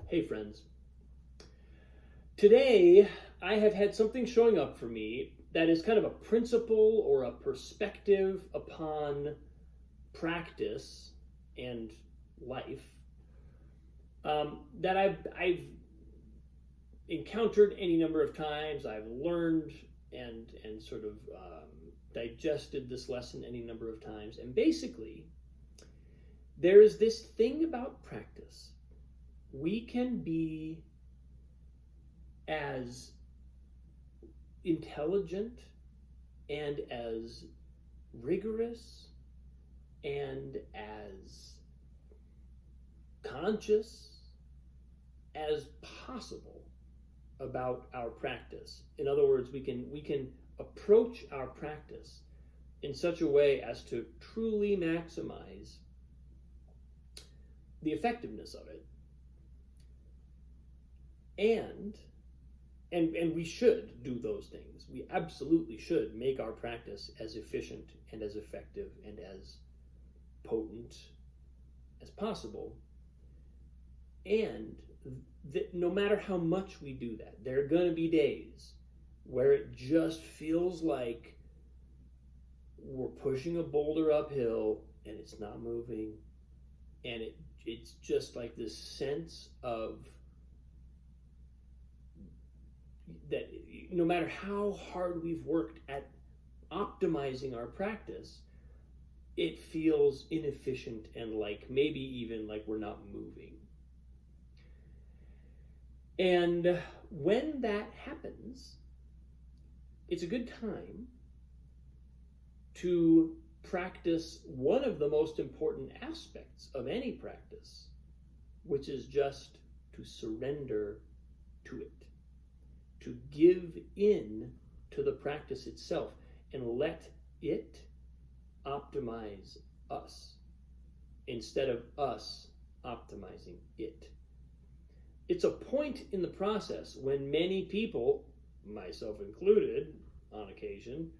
Hey friends, today I have had something showing up for me that is kind of a principle or a perspective upon practice and life that I've encountered any number of times. I've learned and sort of digested this lesson any number of times. And basically, there is this thing about practice. We can be as intelligent and as rigorous and as conscious as possible about our practice. In other words, we can approach our practice in such a way as to truly maximize the effectiveness of it. And we should do those things. We absolutely should make our practice as efficient and as effective and as potent as possible. And no matter how much we do that, there are going to be days where it just feels like we're pushing a boulder uphill and it's not moving, and it's just like this sense of that no matter how hard we've worked at optimizing our practice, it feels inefficient and like maybe even like we're not moving. And when that happens, it's a good time to practice one of the most important aspects of any practice, which is just to surrender to it, to give in to the practice itself and let it optimize us instead of us optimizing it. It's a point in the process when many people, myself included on occasion,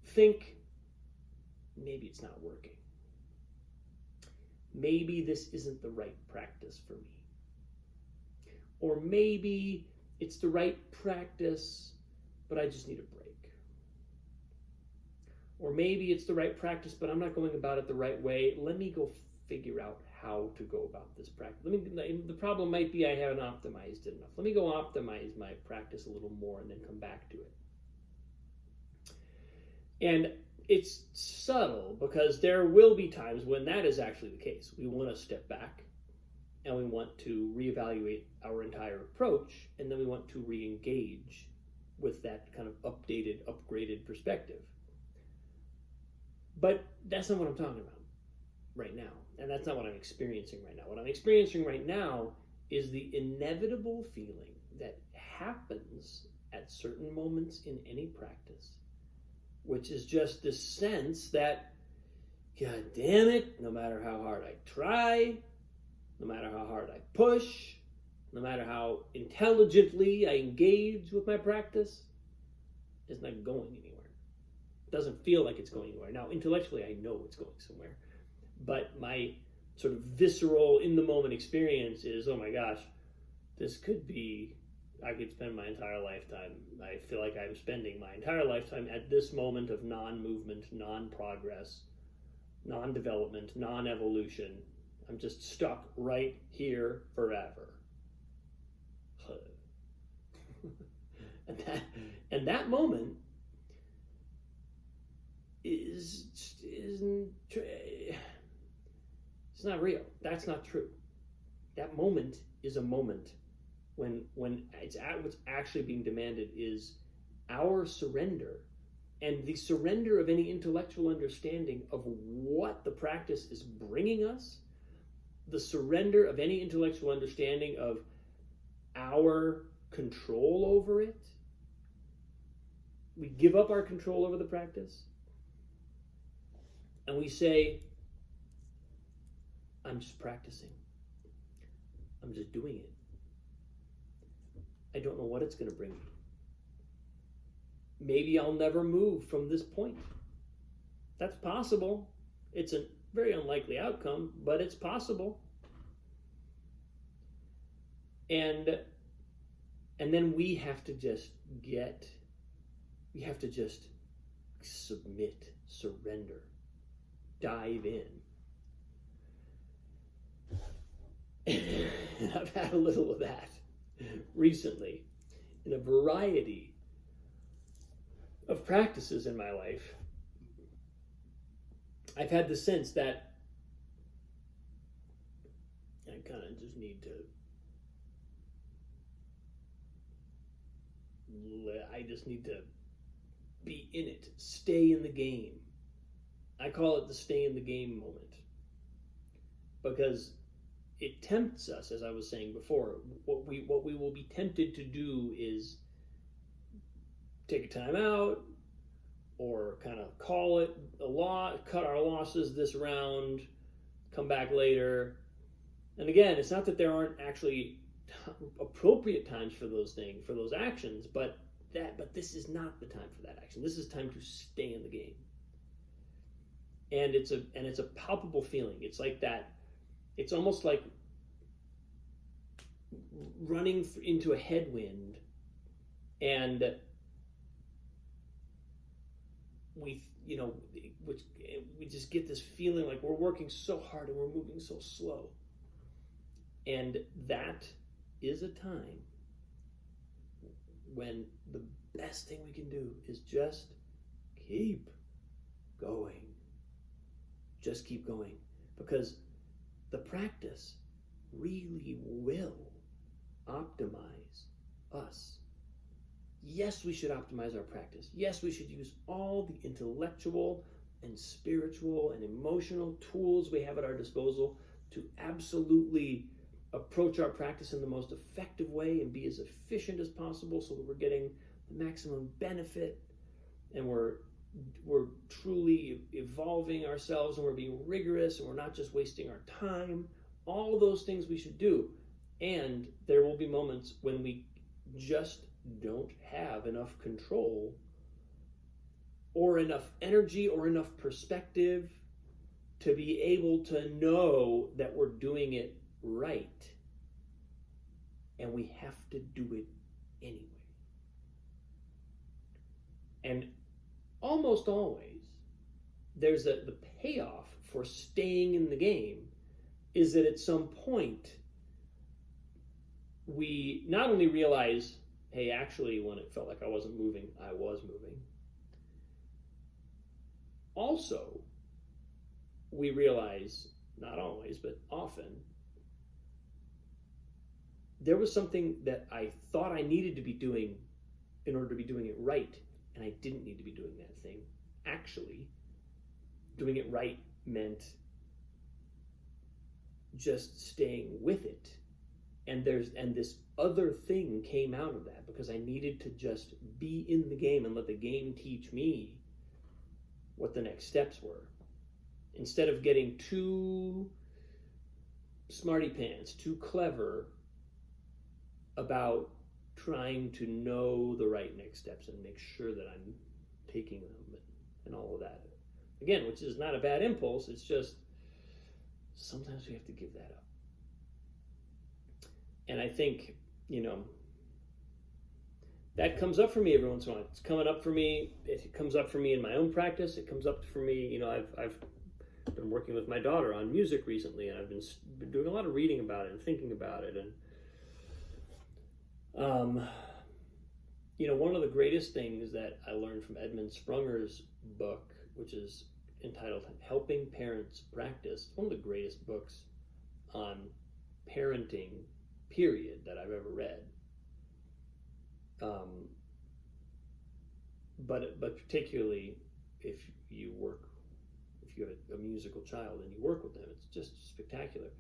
think maybe it's not working. Maybe this isn't the right practice for me. Or maybe it's the right practice, but I just need a break. Or maybe it's the right practice, but I'm not going about it the right way. Let me go figure out how to go about this practice. The problem might be I haven't optimized it enough. Let me go optimize my practice a little more and then come back to it. And it's subtle because there will be times when that is actually the case. We want to step back and we want to reevaluate our entire approach, and then we want to re-engage with that kind of updated, upgraded perspective. But that's not what I'm talking about right now, and that's not what I'm experiencing right now. What I'm experiencing right now is the inevitable feeling that happens at certain moments in any practice, which is just this sense that, God damn it, no matter how hard I try, no matter how hard I push, no matter how intelligently I engage with my practice, it's not going anywhere. It doesn't feel like it's going anywhere. Now, intellectually, I know it's going somewhere, but my sort of visceral, in-the-moment experience is, oh my gosh, this could be, I could spend my entire lifetime. I feel like I'm spending my entire lifetime at this moment of non-movement, non-progress, non-development, non-evolution. I'm just stuck right here forever. and that moment it's not real. That's not true. That moment is a moment when what's actually being demanded is our surrender, and the surrender of any intellectual understanding of what the practice is bringing us, the surrender of any intellectual understanding of our control over it. We give up our control over the practice and we say, I'm just practicing. I'm just doing it. I don't know what it's going to bring me. Maybe I'll never move from this point. That's possible. It's a very unlikely outcome, but it's possible. And then we have to just submit, surrender, dive in. And I've had a little of that recently in a variety of practices in my life. I've had the sense that I kind of just need to, be in it, stay in the game. I call it the stay in the game moment, because it tempts us, as I was saying before. What we will be tempted to do is take a time out, or kind of call it a lot, cut our losses this round, come back later. And again, it's not that there aren't actually appropriate times for those things, for those actions, but this is not the time for that action. This is time to stay in the game. And it's a palpable feeling. It's like that. It's almost like running into a headwind, and we just get this feeling like we're working so hard and we're moving so slow. And that is a time when the best thing we can do is just keep going. Just keep going. Because the practice really will optimize us. Yes, we should optimize our practice. Yes, we should use all the intellectual and spiritual and emotional tools we have at our disposal to absolutely approach our practice in the most effective way and be as efficient as possible, so that we're getting the maximum benefit, and we're truly evolving ourselves, and we're being rigorous, and we're not just wasting our time. All those things we should do. And there will be moments when we just don't have enough control or enough energy or enough perspective to be able to know that we're doing it right. And we have to do it anyway. And almost always, there's the payoff for staying in the game is that at some point, we not only realize, hey, actually, when it felt like I wasn't moving, I was moving. Also, we realize, not always, but often, there was something that I thought I needed to be doing in order to be doing it right, and I didn't need to be doing that thing. Actually, doing it right meant just staying with it. And this other thing came out of that, because I needed to just be in the game and let the game teach me what the next steps were. Instead of getting too smarty pants, too clever about trying to know the right next steps and make sure that I'm taking them and all of that. Again, which is not a bad impulse, it's just sometimes we have to give that up. And I think, that comes up for me every once in a while. It's coming up for me. It comes up for me in my own practice. It comes up for me, I've been working with my daughter on music recently, and I've been doing a lot of reading about it and thinking about it. And, one of the greatest things that I learned from Edmund Sprunger's book, which is entitled Helping Parents Practice, it's one of the greatest books on parenting, period, that I've ever read. But particularly if you have a musical child and you work with them, it's just spectacular.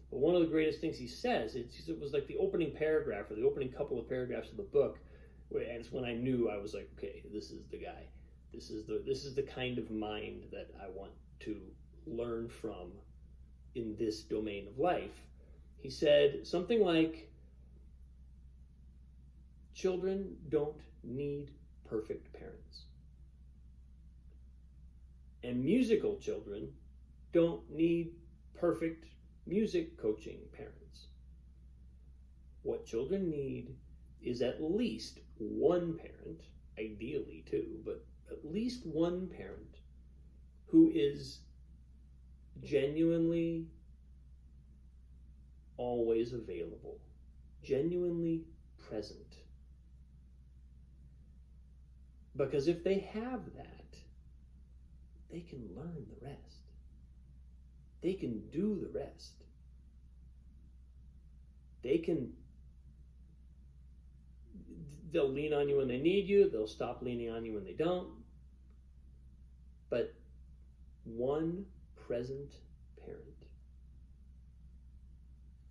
But one of the greatest things he says, it was like the opening paragraph or the opening couple of paragraphs of the book, and it's when I knew, I was like, okay, this is the guy. This is the kind of mind that I want to learn from in this domain of life. He said something like, children don't need perfect parents. And musical children don't need perfect music coaching parents. What children need is at least one parent, ideally two, but at least one parent who is genuinely always available, genuinely present. Because if they have that, they can learn the rest. They can do the rest. They'll lean on you when they need you, they'll stop leaning on you when they don't. But one present parent.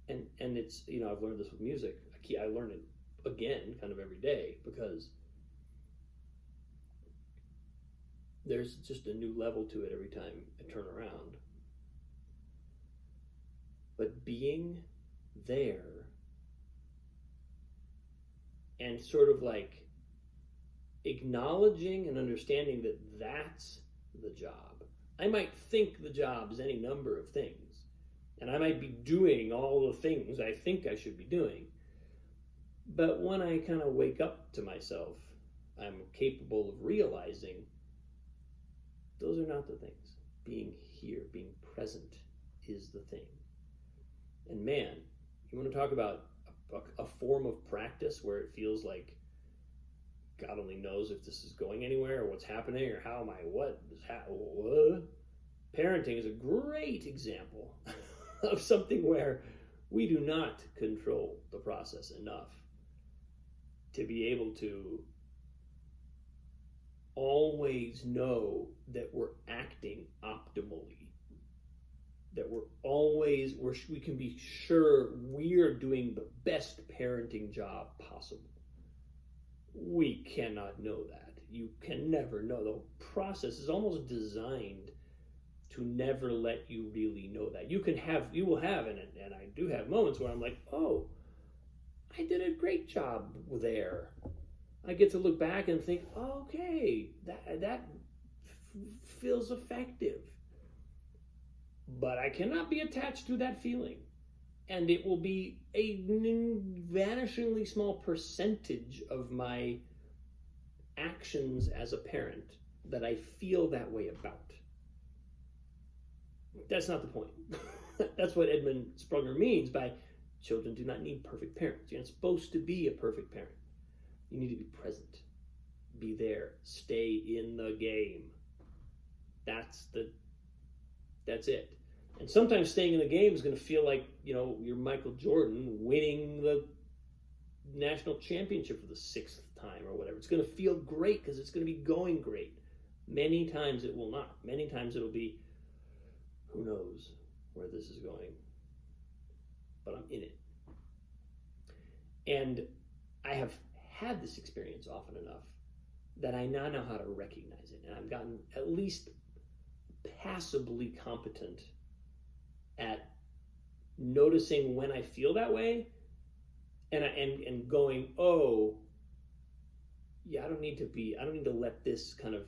And it's, I've learned this with music. I learn it again kind of every day, because there's just a new level to it every time I turn around. But being there and sort of like acknowledging and understanding that that's the job. I might think the job is any number of things, and I might be doing all the things I think I should be doing. But when I kind of wake up to myself, I'm capable of realizing those are not the things. Being here, being present is the thing. And man, you want to talk about a form of practice where it feels like God only knows if this is going anywhere or what's happening or how am I, what? Parenting is a great example of something where we do not control the process enough to be able to always know that we're acting optimally, that we can be sure we're doing the best parenting job possible. We cannot know that. You can never know. The process is almost designed to never let you really know that. You will have, and I do have moments where I'm like, oh, I did a great job there. I get to look back and think, okay, that feels effective. But I cannot be attached to that feeling. And it will be a vanishingly small percentage of my actions as a parent that I feel that way about. That's not the point. That's what Edmund Sprunger means by children do not need perfect parents. You're not supposed to be a perfect parent. You need to be present. Be there. Stay in the game. That's it. And sometimes staying in the game is going to feel like, you're Michael Jordan winning the national championship for the 6th time or whatever. It's going to feel great because it's going to be going great. Many times it will not. Many times it'll be, who knows where this is going, but I'm in it. And I have had this experience often enough that I now know how to recognize it. And I've gotten at least passably competent at noticing when I feel that way and going, oh, yeah, I don't need to let this kind of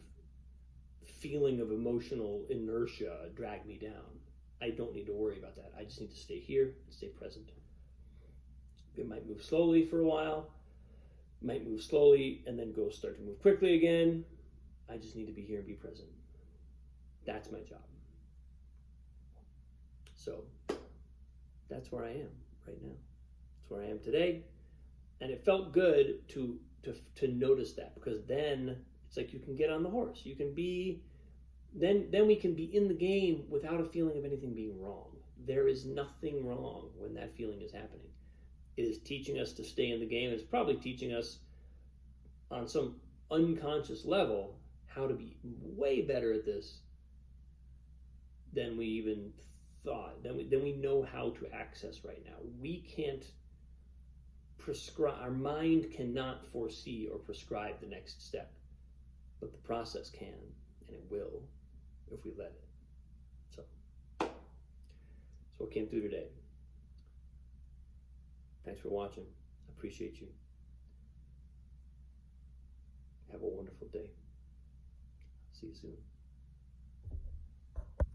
feeling of emotional inertia drag me down. I don't need to worry about that. I just need to stay here and stay present. It might move slowly for a while, might move slowly and then start to move quickly again. I just need to be here and be present. That's my job. So that's where I am right now. That's where I am today. And it felt good to notice that, because then it's like you can get on the horse. You can be, then we can be in the game without a feeling of anything being wrong. There is nothing wrong when that feeling is happening. It is teaching us to stay in the game. It's probably teaching us on some unconscious level how to be way better at this than we even thought, than we know how to access right now. We can't prescribe, our mind cannot foresee or prescribe the next step, but the process can, and it will if we let it. So that's what came through today. Thanks for watching. I appreciate you. Have a wonderful day. See you soon.